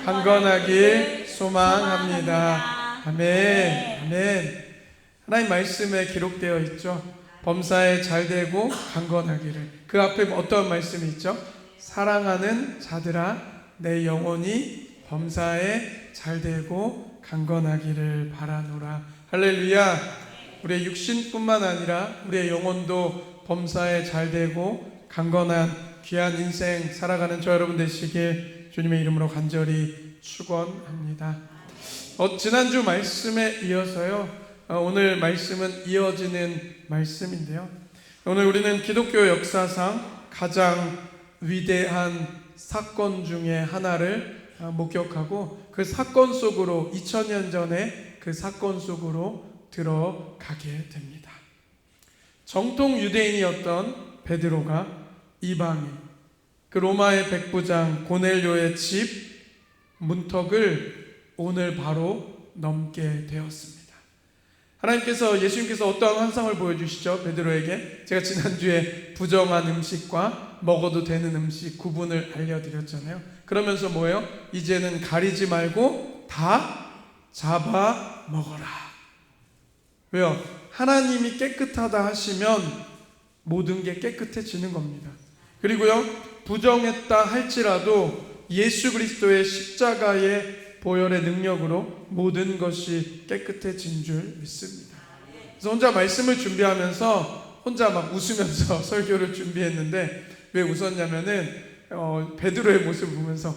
강건하길 소망합니다. 아멘. 아멘. 하나님 말씀에 기록되어 있죠. 범사에 잘되고 강건하기를. 그 앞에 어떤 말씀이 있죠? 사랑하는 자들아 내 영혼이 범사에 잘되고 강건하기를 바라노라. 할렐루야. 우리의 육신뿐만 아니라 우리의 영혼도 범사에 잘되고 강건한 귀한 인생 살아가는 저 여러분 되시길 주님의 이름으로 간절히 축원합니다. 지난주 말씀에 이어서요, 오늘 말씀은 이어지는 말씀인데요, 오늘 우리는 기독교 역사상 가장 위대한 사건 중에 하나를 목격하고 그 사건 속으로 2000년 전에 그 사건 속으로 들어가게 됩니다. 정통 유대인이었던 베드로가 이방인, 그 로마의 백부장 고넬료의 집 문턱을 오늘 바로 넘게 되었습니다. 하나님께서, 예수님께서 어떠한 환상을 보여주시죠? 베드로에게 제가 지난주에 부정한 음식과 먹어도 되는 음식 구분을 알려드렸잖아요. 그러면서 뭐예요? 이제는 가리지 말고 다 잡아 먹어라. 왜요? 하나님이 깨끗하다 하시면 모든 게 깨끗해지는 겁니다. 그리고요, 부정했다 할지라도 예수 그리스도의 십자가의 보혈의 능력으로 모든 것이 깨끗해진 줄 믿습니다. 그래서 혼자 말씀을 준비하면서 혼자 막 웃으면서 설교를 준비했는데, 왜 웃었냐면은 베드로의 모습을 보면서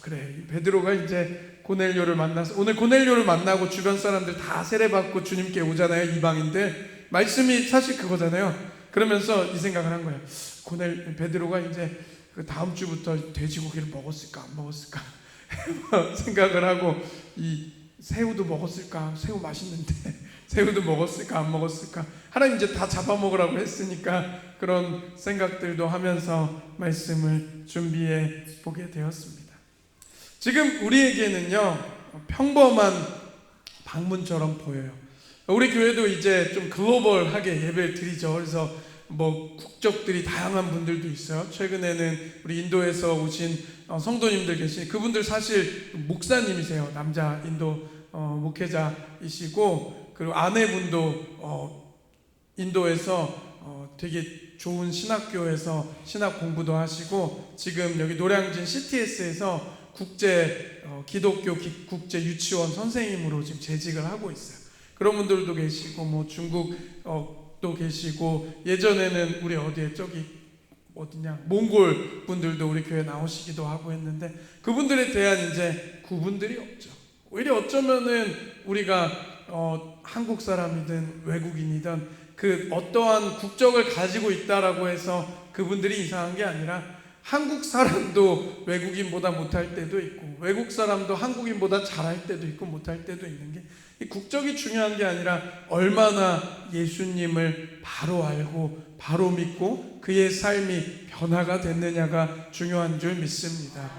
그래, 베드로가 이제 고넬료를 만나서, 오늘 고넬료를 만나고 주변 사람들 다 세례받고 주님께 오잖아요. 이방인들. 말씀이 사실 그거잖아요. 그러면서 이 생각을 한 거예요. 베드로가 이제 그 다음 주부터 돼지고기를 먹었을까 안 먹었을까 생각을 하고, 이 새우도 먹었을까, 새우 맛있는데 새우도 먹었을까 안 먹었을까, 하나님 이제 다 잡아먹으라고 했으니까 그런 생각들도 하면서 말씀을 준비해 보게 되었습니다. 지금 우리에게는요, 평범한 방문처럼 보여요. 우리 교회도 이제 좀 글로벌하게 예배를 드리죠. 그래서 뭐 국적들이 다양한 분들도 있어요. 최근에는 우리 인도에서 오신 성도님들 계시니, 그분들 사실 목사님이세요. 남자 인도 목회자이시고, 그리고 아내분도 인도에서 되게 좋은 신학교에서 신학 공부도 하시고, 지금 여기 노량진 CTS에서 기독교 국제 유치원 선생님으로 지금 재직을 하고 있어요. 그런 분들도 계시고, 뭐 중국도 계시고, 예전에는 우리 어디냐 몽골 분들도 우리 교회 나오시기도 하고 했는데, 그분들에 대한 이제 구분들이 없죠. 오히려 어쩌면은 우리가 한국 사람이든 외국인이든 그 어떠한 국적을 가지고 있다라고 해서 그분들이 이상한 게 아니라, 한국 사람도 외국인보다 못할 때도 있고, 외국 사람도 한국인보다 잘할 때도 있고 못할 때도 있는 게, 이 국적이 중요한 게 아니라 얼마나 예수님을 바로 알고 바로 믿고 그의 삶이 변화가 됐느냐가 중요한 줄 믿습니다.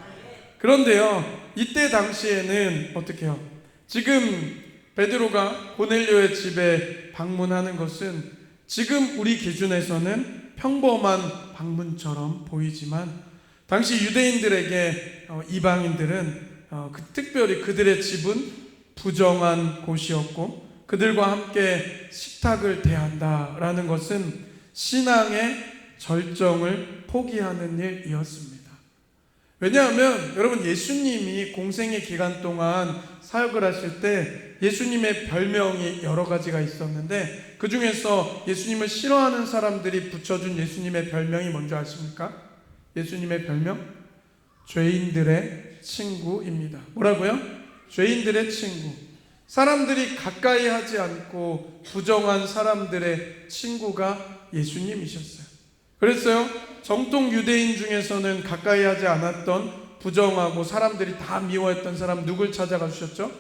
그런데요, 이때 당시에는 어떻게 해요? 지금 베드로가 고넬료의 집에 방문하는 것은 지금 우리 기준에서는 평범한 방문처럼 보이지만, 당시 유대인들에게 이방인들은 특별히 그들의 집은 부정한 곳이었고, 그들과 함께 식탁을 대한다라는 것은 신앙의 절정을 포기하는 일이었습니다. 왜냐하면 여러분, 예수님이 공생의 기간 동안 사역을 하실 때 예수님의 별명이 여러 가지가 있었는데, 그 중에서 예수님을 싫어하는 사람들이 붙여준 예수님의 별명이 뭔지 아십니까? 예수님의 별명? 죄인들의 친구입니다. 뭐라고요? 죄인들의 친구. 사람들이 가까이 하지 않고 부정한 사람들의 친구가 예수님이셨어요. 그랬어요. 정통 유대인 중에서는 가까이 하지 않았던, 부정하고 사람들이 다 미워했던 사람 누굴 찾아가 주셨죠?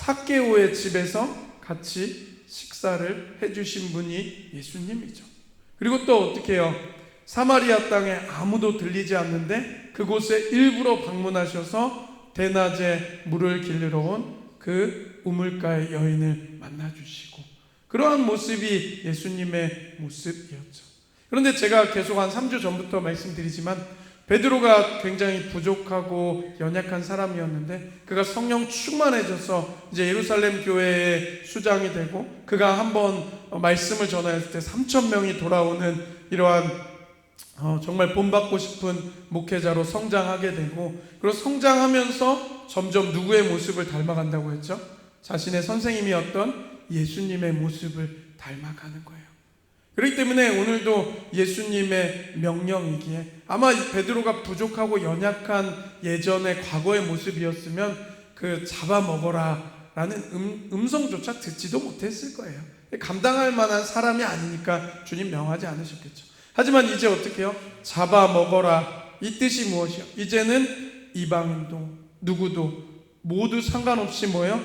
삭개오의 집에서 같이 식사를 해주신 분이 예수님이죠. 그리고 또 어떻게 해요? 사마리아 땅에 아무도 들리지 않는데 그곳에 일부러 방문하셔서 대낮에 물을 길르러 온 그 우물가의 여인을 만나주시고, 그러한 모습이 예수님의 모습이었죠. 그런데 제가 계속 한 3주 전부터 말씀드리지만, 베드로가 굉장히 부족하고 연약한 사람이었는데 그가 성령 충만해져서 이제 예루살렘 교회의 수장이 되고 그가 한번 말씀을 전하였을 때 3,000명이 돌아오는 이러한 정말 본받고 싶은 목회자로 성장하게 되고, 그리고 성장하면서 점점 누구의 모습을 닮아간다고 했죠? 자신의 선생님이었던 예수님의 모습을 닮아가는 거예요. 그렇기 때문에 오늘도 예수님의 명령이기에 아마 베드로가 부족하고 연약한 예전의 과거의 모습이었으면 그 잡아먹어라 라는 음성조차 듣지도 못했을 거예요. 감당할 만한 사람이 아니니까 주님 명하지 않으셨겠죠. 하지만 이제 어떻게 해요? 잡아먹어라, 이 뜻이 무엇이요? 이제는 이방인도 누구도 모두 상관없이 뭐예요?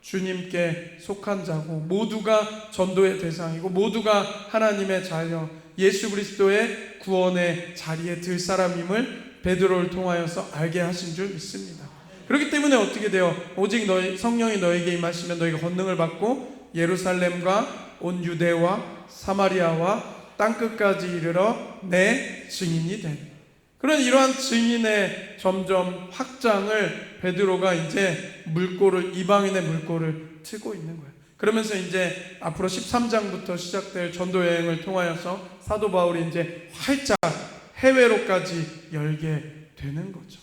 주님께 속한 자고 모두가 전도의 대상이고 모두가 하나님의 자녀, 예수 그리스도의 구원의 자리에 들 사람임을 베드로를 통하여서 알게 하신 줄 믿습니다. 그렇기 때문에 어떻게 돼요? 오직 너희 성령이 너에게 임하시면 너희가 권능을 받고 예루살렘과 온 유대와 사마리아와 땅끝까지 이르러 내 증인이 된, 그런 이러한 증인의 점점 확장을 베드로가 이제 이방인의 물꼬를 트고 있는 거예요. 그러면서 이제 앞으로 13장부터 시작될 전도 여행을 통하여서 사도 바울이 이제 활짝 해외로까지 열게 되는 거죠.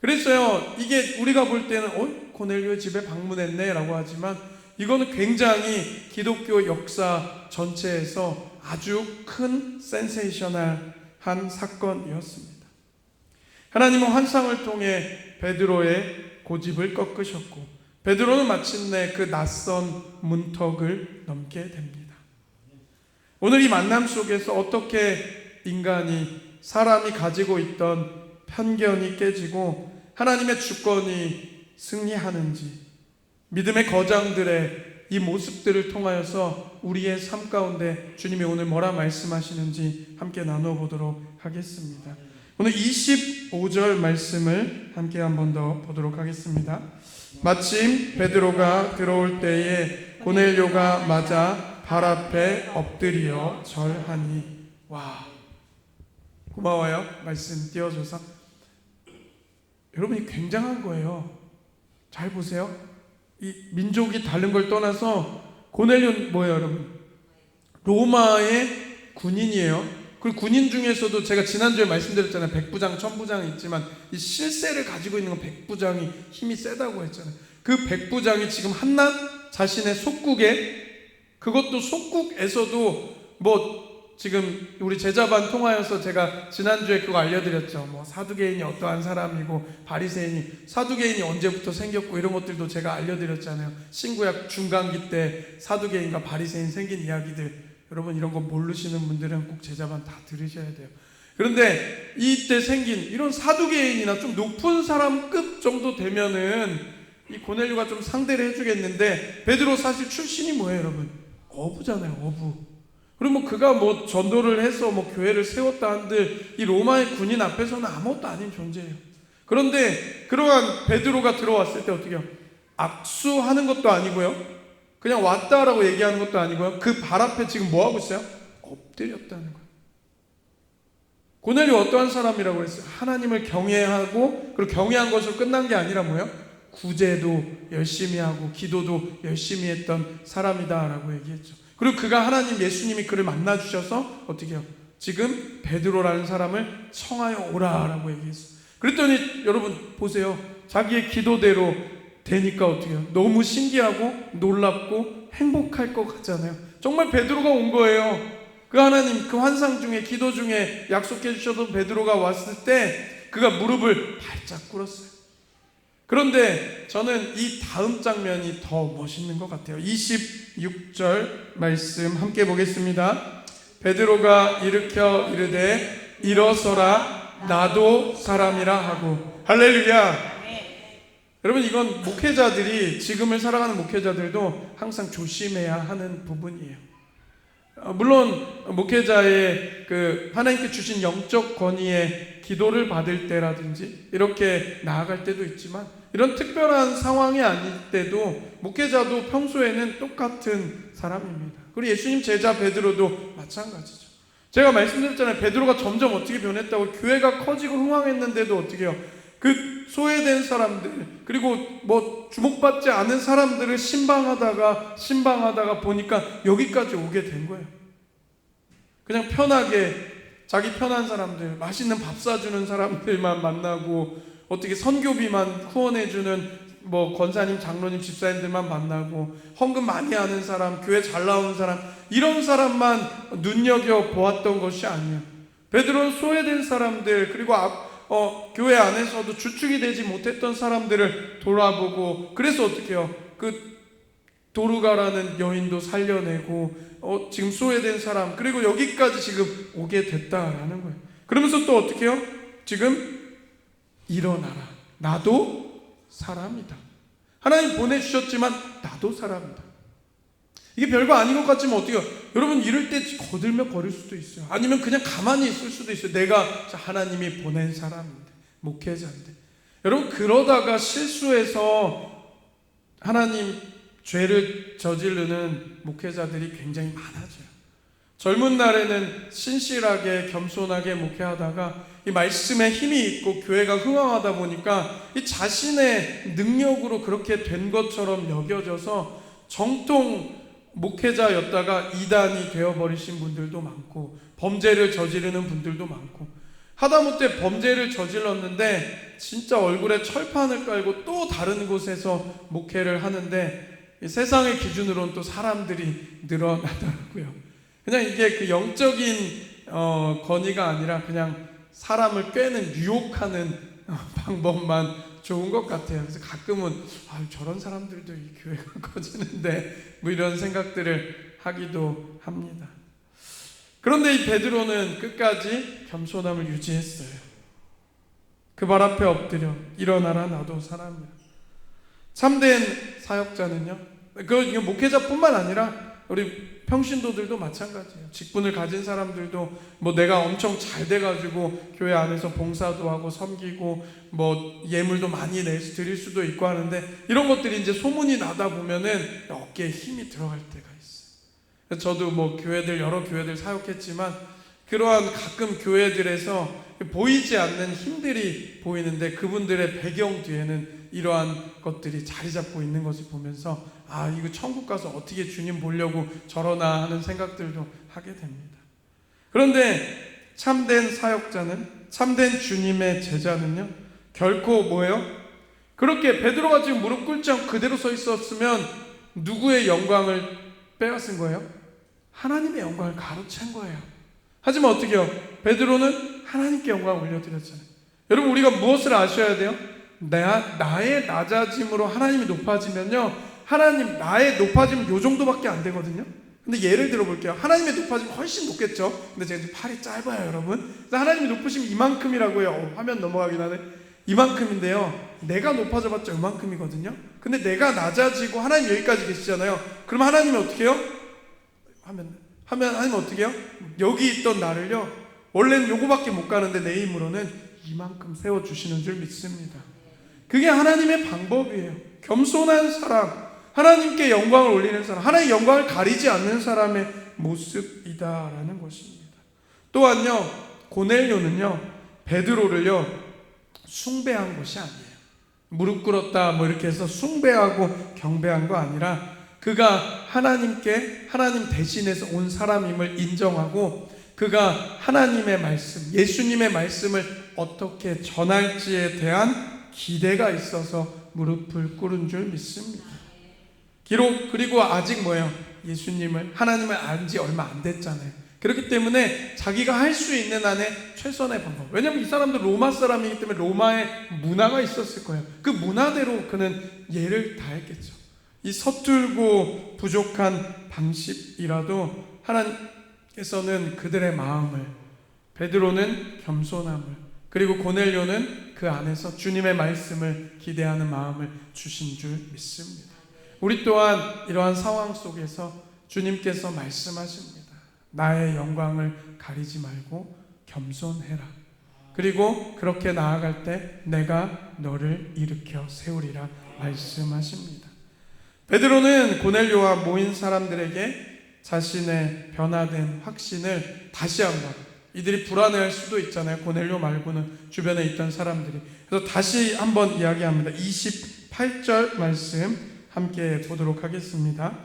그랬어요. 이게 우리가 볼 때는 고넬료 집에 방문했네 라고 하지만 이거는 굉장히 기독교 역사 전체에서 아주 큰 센세이셔널한 사건이었습니다. 하나님은 환상을 통해 베드로의 고집을 꺾으셨고 베드로는 마침내 그 낯선 문턱을 넘게 됩니다. 오늘 이 만남 속에서 어떻게 사람이 가지고 있던 편견이 깨지고 하나님의 주권이 승리하는지, 믿음의 거장들의 이 모습들을 통하여서 우리의 삶 가운데 주님이 오늘 뭐라 말씀하시는지 함께 나눠보도록 하겠습니다. 오늘 25절 말씀을 함께 한 번 더 보도록 하겠습니다. 마침 베드로가 들어올 때에 고넬료가 맞아 발 앞에 엎드려 절하니. 와, 고마워요. 말씀 띄워줘서. 여러분이 굉장한 거예요. 잘 보세요. 이 민족이 다른 걸 떠나서 고넬료는 뭐예요, 여러분? 로마의 군인이에요. 그리고 군인 중에서도 제가 지난주에 말씀드렸잖아요. 백부장, 천부장이 있지만 이 실세를 가지고 있는 건 백부장이 힘이 세다고 했잖아요. 그 백부장이 지금 한낱 자신의 속국에, 그것도 속국에서도 지금 우리 제자반 통하여서 제가 지난주에 그거 알려드렸죠. 사두개인이 어떠한 사람이고 바리새인이, 사두개인이 언제부터 생겼고 이런 것들도 제가 알려드렸잖아요. 신구약 중간기 때 사두개인과 바리새인 생긴 이야기들, 여러분 이런 거 모르시는 분들은 꼭 제자반 다 들으셔야 돼요. 그런데 이때 생긴 이런 사두개인이나 좀 높은 사람급 정도 되면은 이 고넬료가 좀 상대를 해주겠는데, 베드로 사실 출신이 뭐예요, 여러분? 어부잖아요, 어부. 그리고 그가 전도를 해서 교회를 세웠다 한들 이 로마의 군인 앞에서는 아무것도 아닌 존재예요. 그런데 그러한 베드로가 들어왔을 때 어떻게 해요? 악수하는 것도 아니고요, 그냥 왔다라고 얘기하는 것도 아니고요, 그 발 앞에 지금 뭐 하고 있어요? 엎드렸다는 거예요. 고넬료 어떠한 사람이라고 그랬어요? 하나님을 경외하고, 그리고 경외한 것으로 끝난 게 아니라 뭐예요? 구제도 열심히 하고 기도도 열심히 했던 사람이다라고 얘기했죠. 그리고 그가 하나님, 예수님이 그를 만나주셔서 어떻게 해요? 지금 베드로라는 사람을 청하여 오라라고 얘기했어요. 그랬더니 여러분 보세요. 자기의 기도대로 되니까 어떻게 해요? 너무 신기하고 놀랍고 행복할 것 같잖아요. 정말 베드로가 온 거예요. 그 하나님, 그 환상 중에, 기도 중에 약속해 주셔도 베드로가 왔을 때 그가 무릎을 발짝 꿇었어요. 그런데 저는 이 다음 장면이 더 멋있는 것 같아요. 26절 말씀 함께 보겠습니다. 베드로가 일으켜 이르되 일어서라, 나도 사람이라 하고. 할렐루야. 여러분, 이건 목회자들이, 지금을 살아가는 목회자들도 항상 조심해야 하는 부분이에요. 물론 목회자의 하나님께 주신 영적 권위에 기도를 받을 때라든지 이렇게 나아갈 때도 있지만, 이런 특별한 상황이 아닐 때도 목회자도 평소에는 똑같은 사람입니다. 그리고 예수님 제자 베드로도 마찬가지죠. 제가 말씀드렸잖아요. 베드로가 점점 어떻게 변했다고. 교회가 커지고 흥왕했는데도 어떻게 해요? 그 소외된 사람들, 그리고 뭐 주목받지 않은 사람들을 신방하다가 보니까 여기까지 오게 된 거예요. 그냥 편하게 자기 편한 사람들, 맛있는 밥 사주는 사람들만 만나고, 어떻게 선교비만 후원해주는 뭐 권사님, 장로님, 집사님들만 만나고, 헌금 많이 하는 사람, 교회 잘 나오는 사람, 이런 사람만 눈여겨 보았던 것이 아니에요. 베드로는 소외된 사람들, 그리고 교회 안에서도 주축이 되지 못했던 사람들을 돌아보고, 그래서 어떻게 해요? 그 도르가라는 여인도 살려내고, 지금 소외된 사람, 그리고 여기까지 지금 오게 됐다라는 거예요. 그러면서 또 어떻게 해요? 지금 일어나라. 나도 사람이다. 하나님 보내주셨지만 나도 사람이다. 이게 별거 아닌 것 같지만 어떻게 해요? 여러분 이럴 때 거들며 거릴 수도 있어요. 아니면 그냥 가만히 있을 수도 있어요. 내가 하나님이 보낸 사람인데, 목회자인데. 여러분 그러다가 실수해서 하나님 죄를 저지르는 목회자들이 굉장히 많아져요. 젊은 날에는 신실하게 겸손하게 목회하다가 이 말씀에 힘이 있고 교회가 흥황하다 보니까 이 자신의 능력으로 그렇게 된 것처럼 여겨져서 정통 목회자였다가 이단이 되어버리신 분들도 많고, 범죄를 저지르는 분들도 많고, 하다못해 범죄를 저질렀는데 진짜 얼굴에 철판을 깔고 또 다른 곳에서 목회를 하는데 세상의 기준으로는 또 사람들이 늘어나더라고요. 그냥 이게 그 영적인 건의가 아니라 그냥 사람을 꿰는, 유혹하는 방법만 좋은 것 같아요. 그래서 가끔은 저런 사람들도 이 교회가 커지는데 뭐 이런 생각들을 하기도 합니다. 그런데 이 베드로는 끝까지 겸손함을 유지했어요. 그 발 앞에 엎드려 일어나라, 나도 사람이야. 참된 사역자는요, 그 목회자뿐만 아니라 우리 평신도들도 마찬가지예요. 직분을 가진 사람들도 뭐 내가 엄청 잘 돼가지고 교회 안에서 봉사도 하고 섬기고 뭐 예물도 많이 드릴 수도 있고 하는데, 이런 것들이 이제 소문이 나다 보면은 어깨에 힘이 들어갈 때가 있어요. 저도 뭐 여러 교회들 사역했지만 그러한 가끔 교회들에서 보이지 않는 힘들이 보이는데 그분들의 배경 뒤에는 이러한 것들이 자리 잡고 있는 것을 보면서 이거 천국 가서 어떻게 주님 보려고 저러나 하는 생각들도 하게 됩니다. 그런데 참된 사역자는, 참된 주님의 제자는요, 결코 뭐예요? 그렇게 베드로가 지금 무릎 꿇지 않고 그대로 서 있었으면 누구의 영광을 빼앗은 거예요? 하나님의 영광을 가로챈 거예요. 하지만 어떻게 해요? 베드로는 하나님께 영광을 올려드렸잖아요. 여러분 우리가 무엇을 아셔야 돼요? 나의 낮아짐으로 하나님이 높아지면요, 하나님 나의 높아짐은 요 정도밖에 안 되거든요. 근데 예를 들어 볼게요. 하나님의 높아짐은 훨씬 높겠죠. 근데 제가 지금 팔이 짧아요, 여러분. 그래서 하나님이 높으시면 이만큼이라고 해요. 화면 넘어가긴 하네. 이만큼인데요, 내가 높아져봤자 이만큼이거든요. 근데 내가 낮아지고 하나님 여기까지 계시잖아요. 그럼 하나님이 어떻게 해요? 하나님은 어떻게 해요? 여기 있던 나를요, 원래는 요거밖에 못 가는데 내 힘으로는 이만큼 세워주시는 줄 믿습니다. 그게 하나님의 방법이에요. 겸손한 사람, 하나님께 영광을 올리는 사람, 하나님의 영광을 가리지 않는 사람의 모습이다라는 것입니다. 또한요, 고넬료는요, 베드로를요, 숭배한 것이 아니에요. 무릎 꿇었다 뭐 이렇게 해서 숭배하고 경배한 거 아니라 그가 하나님 대신해서 온 사람임을 인정하고, 그가 하나님의 말씀, 예수님의 말씀을 어떻게 전할지에 대한 기대가 있어서 무릎을 꿇은 줄 믿습니다. 그리고 아직 뭐예요? 하나님을 안 지 얼마 안 됐잖아요. 그렇기 때문에 자기가 할 수 있는 한에 최선의 방법. 왜냐하면 이 사람들 로마 사람이기 때문에 로마의 문화가 있었을 거예요. 그 문화대로 그는 예를 다했겠죠. 이 서툴고 부족한 방식이라도 하나님께서는 그들의 마음을, 베드로는 겸손함을, 그리고 고넬료는 그 안에서 주님의 말씀을 기대하는 마음을 주신 줄 믿습니다. 우리 또한 이러한 상황 속에서 주님께서 말씀하십니다. 나의 영광을 가리지 말고 겸손해라. 그리고 그렇게 나아갈 때 내가 너를 일으켜 세우리라 말씀하십니다. 베드로는 고넬료와 모인 사람들에게 자신의 변화된 확신을 다시 한번, 이들이 불안해할 수도 있잖아요. 고넬료 말고는 주변에 있던 사람들이. 그래서 다시 한번 이야기합니다. 28절 말씀 함께 보도록 하겠습니다.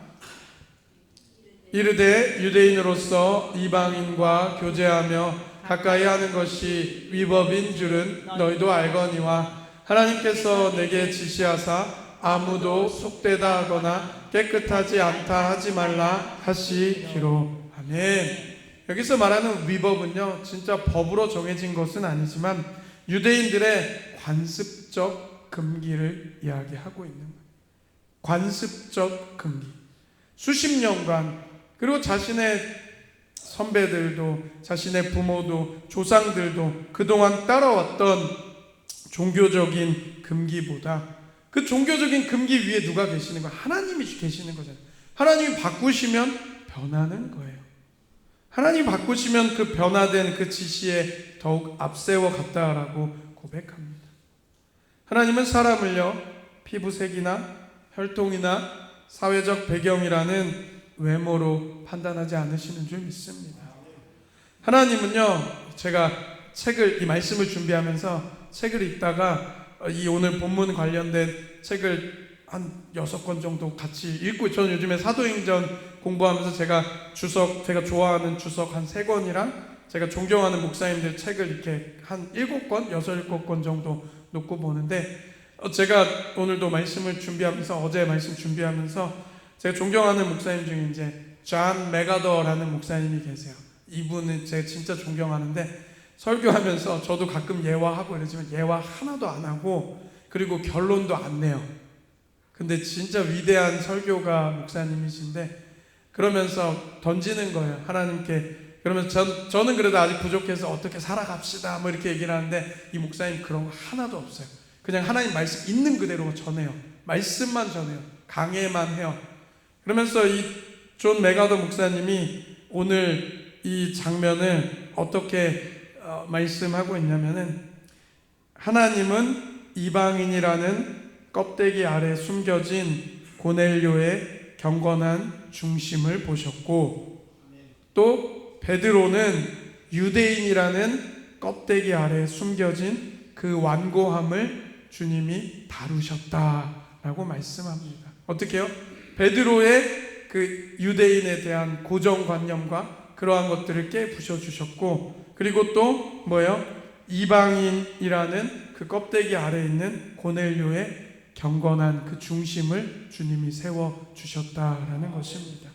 이르되 유대인으로서 이방인과 교제하며 가까이 하는 것이 위법인 줄은 너희도 알거니와 하나님께서 내게 지시하사 아무도 속되다 하거나 깨끗하지 않다 하지 말라 하시기로. 아멘. 여기서 말하는 위법은요, 진짜 법으로 정해진 것은 아니지만 유대인들의 관습적 금기를 이야기하고 있는 거예요. 관습적 금기. 수십 년간, 그리고 자신의 선배들도, 자신의 부모도, 조상들도 그동안 따라왔던 종교적인 금기보다, 그 종교적인 금기 위에 누가 계시는 거예요? 하나님이 계시는 거잖아요. 하나님이 바꾸시면 변하는 거예요. 하나님이 바꾸시면 그 변화된 그 지시에 더욱 앞세워 갔다라고 고백합니다. 하나님은 사람을요, 피부색이나 혈통이나 사회적 배경이라는 외모로 판단하지 않으시는 줄 믿습니다. 하나님은요, 제가 이 말씀을 준비하면서 책을 읽다가 이 오늘 본문 관련된 책을 한 6권 정도 같이 읽고, 저는 요즘에 사도행전 공부하면서 제가 좋아하는 주석 한 3권이랑 제가 존경하는 목사님들 책을 이렇게 한 7권, 7권 정도 놓고 보는데, 제가 오늘도 말씀을 준비하면서, 어제 말씀 준비하면서 제가 존경하는 목사님 중에 이제 존 맥아더라는 목사님이 계세요. 이분은 제가 진짜 존경하는데, 설교하면서 저도 가끔 예화하고 이러지만 예화 하나도 안 하고, 그리고 결론도 안 내요. 근데 진짜 위대한 설교가 목사님이신데, 그러면서 던지는 거예요, 하나님께. 그러면서 저는 그래도 아직 부족해서 어떻게 살아갑시다 뭐 이렇게 얘기를 하는데, 이 목사님 그런 거 하나도 없어요. 그냥 하나님 말씀 있는 그대로 전해요. 말씀만 전해요. 강해만 해요. 그러면서 이 존 맥아더 목사님이 오늘 이 장면을 어떻게 말씀하고 있냐면은, 하나님은 이방인이라는 껍데기 아래 숨겨진 고넬료의 경건한 중심을 보셨고, 또 베드로는 유대인이라는 껍데기 아래 숨겨진 그 완고함을 주님이 다루셨다라고 말씀합니다. 어떻게 해요? 베드로의 그 유대인에 대한 고정관념과 그러한 것들을 깨부셔 주셨고, 그리고 또 뭐예요? 이방인이라는 그 껍데기 아래 있는 고넬료의 경건한 그 중심을 주님이 세워 주셨다라는 것입니다.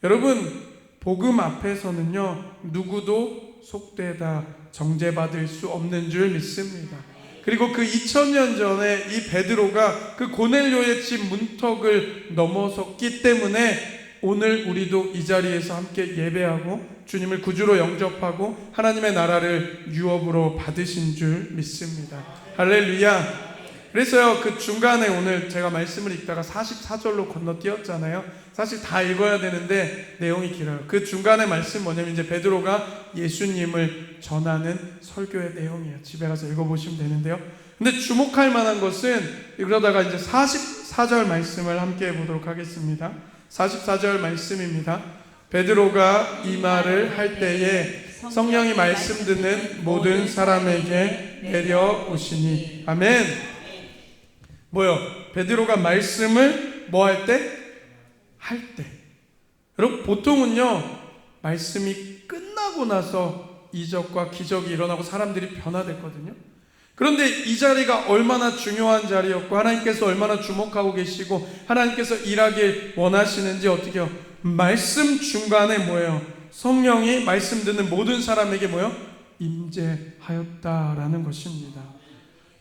여러분, 복음 앞에서는요, 누구도 속되다 정죄받을 수 없는 줄 믿습니다. 그리고 그 2000년 전에 이 베드로가 그 고넬료의 집 문턱을 넘어섰기 때문에 오늘 우리도 이 자리에서 함께 예배하고 주님을 구주로 영접하고 하나님의 나라를 유업으로 받으신 줄 믿습니다. 할렐루야. 그래서요, 그 중간에 오늘 제가 말씀을 읽다가 44절로 건너뛰었잖아요. 사실 다 읽어야 되는데 내용이 길어요. 그 중간에 말씀 뭐냐면, 이제 베드로가 예수님을 전하는 설교의 내용이에요. 집에 가서 읽어보시면 되는데요. 근데 주목할 만한 것은, 그러다가 이제 44절 말씀을 함께 해보도록 하겠습니다. 44절 말씀입니다. 베드로가 이 말을 할 때에 성령이 말씀 듣는 모든 사람에게 내려오시니. 아멘. 뭐요? 베드로가 말씀을 뭐 할 때? 할 때. 여러분, 보통은요, 말씀이 끝나고 나서 이적과 기적이 일어나고 사람들이 변화됐거든요. 그런데 이 자리가 얼마나 중요한 자리였고, 하나님께서 얼마나 주목하고 계시고 하나님께서 일하길 원하시는지 어떻게 해요? 말씀 중간에 뭐예요? 성령이 말씀 듣는 모든 사람에게 뭐예요? 임재하였다라는 것입니다.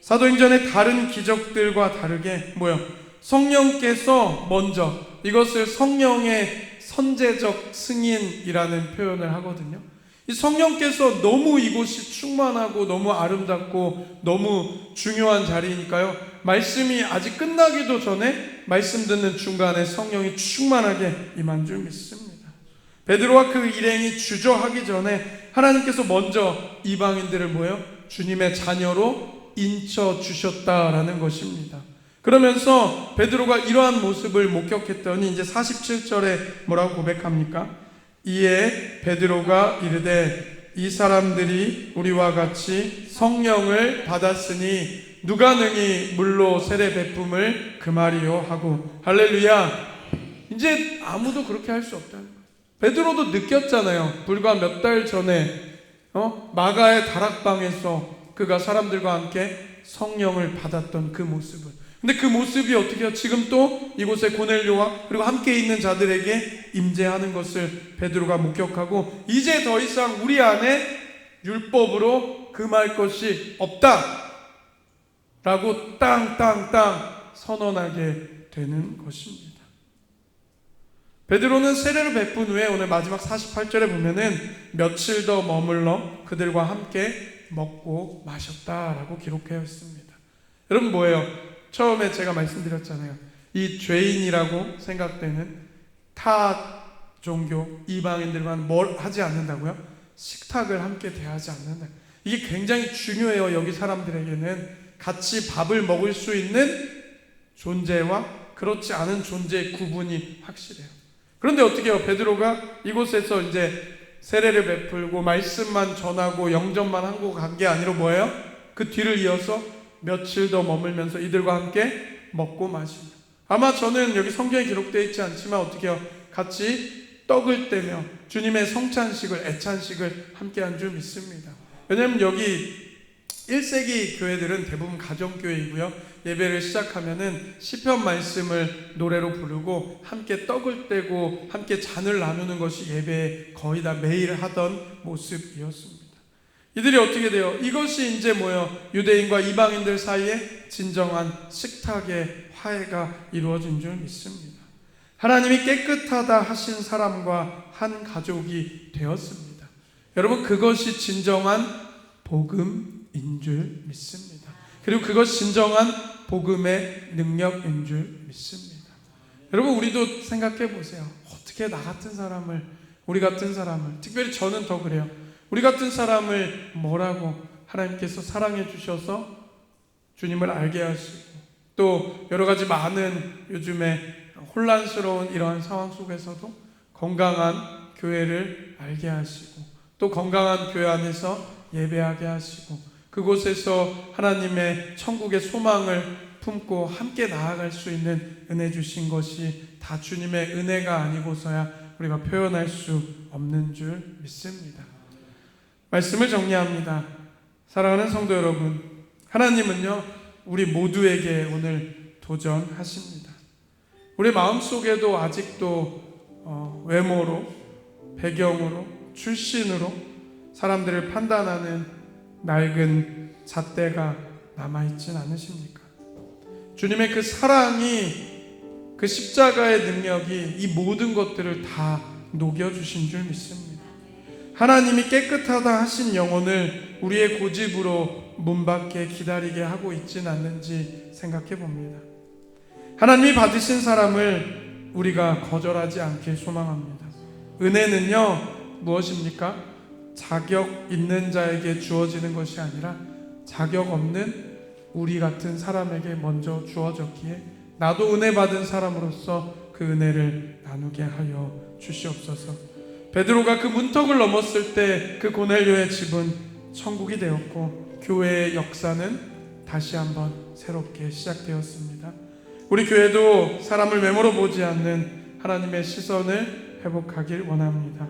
사도행전의 다른 기적들과 다르게 뭐예요? 성령께서 먼저, 이것을 성령의 선제적 승인이라는 표현을 하거든요. 이 성령께서 너무 이곳이 충만하고 너무 아름답고 너무 중요한 자리니까요, 말씀이 아직 끝나기도 전에 말씀 듣는 중간에 성령이 충만하게 임한 줄 믿습니다. 베드로와 그 일행이 주저하기 전에 하나님께서 먼저 이방인들을 뭐예요? 주님의 자녀로 인쳐 주셨다라는 것입니다. 그러면서 베드로가 이러한 모습을 목격했더니 이제 47절에 뭐라고 고백합니까? 이에 베드로가 이르되 이 사람들이 우리와 같이 성령을 받았으니 누가 능히 물로 세례 베품을 금하리요 하고, 할렐루야. 이제 아무도 그렇게 할 수 없다는 거예요. 베드로도 느꼈잖아요. 불과 몇 달 전에 마가의 다락방에서 그가 사람들과 함께 성령을 받았던 그 모습을. 근데 그 모습이 어떻게 해요? 지금 또 이곳에 고넬료와 그리고 함께 있는 자들에게 임재하는 것을 베드로가 목격하고, 이제 더 이상 우리 안에 율법으로 금할 것이 없다 라고 땅땅땅 선언하게 되는 것입니다. 베드로는 세례를 베푼 후에 오늘 마지막 48절에 보면은 며칠 더 머물러 그들과 함께 먹고 마셨다라고 기록되어 있습니다. 여러분 뭐예요? 처음에 제가 말씀드렸잖아요. 이 죄인이라고 생각되는 타 종교 이방인들만 뭘 하지 않는다고요? 식탁을 함께 대하지 않는다. 이게 굉장히 중요해요. 여기 사람들에게는 같이 밥을 먹을 수 있는 존재와 그렇지 않은 존재의 구분이 확실해요. 그런데 어떻게 해요? 베드로가 이곳에서 이제 세례를 베풀고 말씀만 전하고 영접만 하고 간 게 아니라 뭐예요? 그 뒤를 이어서 며칠 더 머물면서 이들과 함께 먹고 마시며, 아마 저는 여기 성경에 기록되어 있지 않지만 어떻게 해요? 같이 떡을 떼며 주님의 성찬식을, 애찬식을 함께 한 줄 믿습니다. 왜냐하면 여기 1세기 교회들은 대부분 가정교회이고요. 예배를 시작하면은 시편 말씀을 노래로 부르고 함께 떡을 떼고 함께 잔을 나누는 것이 예배에 거의 다 매일 하던 모습이었습니다. 이들이 어떻게 돼요? 이것이 이제 뭐예요? 유대인과 이방인들 사이에 진정한 식탁의 화해가 이루어진 줄 믿습니다. 하나님이 깨끗하다 하신 사람과 한 가족이 되었습니다. 여러분, 그것이 진정한 복음인 줄 믿습니다. 그리고 그것이 진정한 복음의 능력인 줄 믿습니다. 여러분, 우리도 생각해 보세요. 어떻게 나 같은 사람을, 우리 같은 사람을, 특별히 저는 더 그래요. 우리 같은 사람을 뭐라고 하나님께서 사랑해 주셔서 주님을 알게 하시고, 또 여러 가지 많은 요즘에 혼란스러운 이러한 상황 속에서도 건강한 교회를 알게 하시고, 또 건강한 교회 안에서 예배하게 하시고, 그곳에서 하나님의 천국의 소망을 품고 함께 나아갈 수 있는 은혜 주신 것이 다 주님의 은혜가 아니고서야 우리가 표현할 수 없는 줄 믿습니다. 말씀을 정리합니다. 사랑하는 성도 여러분, 하나님은요 우리 모두에게 오늘 도전하십니다. 우리 마음속에도 아직도 외모로, 배경으로, 출신으로 사람들을 판단하는 낡은 잣대가 남아있진 않으십니까? 주님의 그 사랑이, 그 십자가의 능력이 이 모든 것들을 다 녹여주신 줄 믿습니다. 하나님이 깨끗하다 하신 영혼을 우리의 고집으로 문 밖에 기다리게 하고 있진 않는지 생각해 봅니다. 하나님이 받으신 사람을 우리가 거절하지 않길 소망합니다. 은혜는요 무엇입니까? 자격 있는 자에게 주어지는 것이 아니라 자격 없는 우리 같은 사람에게 먼저 주어졌기에 나도 은혜 받은 사람으로서 그 은혜를 나누게 하여 주시옵소서. 베드로가 그 문턱을 넘었을 때 그 고넬료의 집은 천국이 되었고, 교회의 역사는 다시 한번 새롭게 시작되었습니다. 우리 교회도 사람을 외모로 보지 않는 하나님의 시선을 회복하길 원합니다.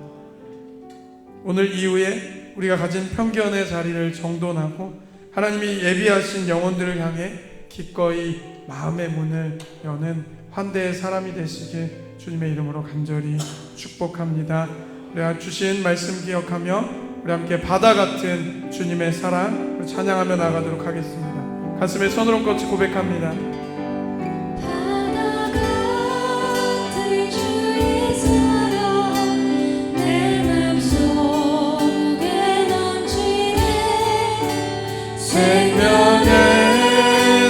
오늘 이후에 우리가 가진 편견의 자리를 정돈하고 하나님이 예비하신 영혼들을 향해 기꺼이 마음의 문을 여는 환대의 사람이 되시길 주님의 이름으로 간절히 축복합니다. 우리가 주신 말씀 기억하며 우리 함께 바다 같은 주님의 사랑 찬양하며 나가도록 하겠습니다. 가슴에 손을 얹고 고백합니다. 생명의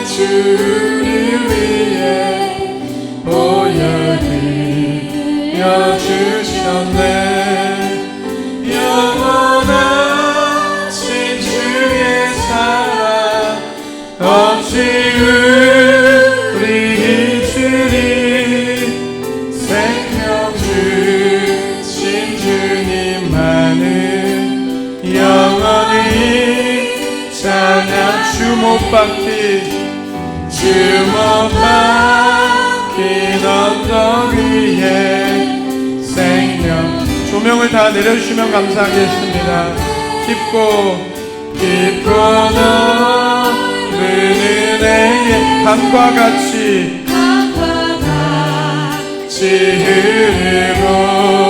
주를 위해 보혈을 주셨네. 영원하신 주의 사랑 없이 주먹 박힌 언덕 위에 생명. 조명을 다 내려주시면 감사하겠습니다. 깊고 넓은 은혜에 강과 같이 흐르고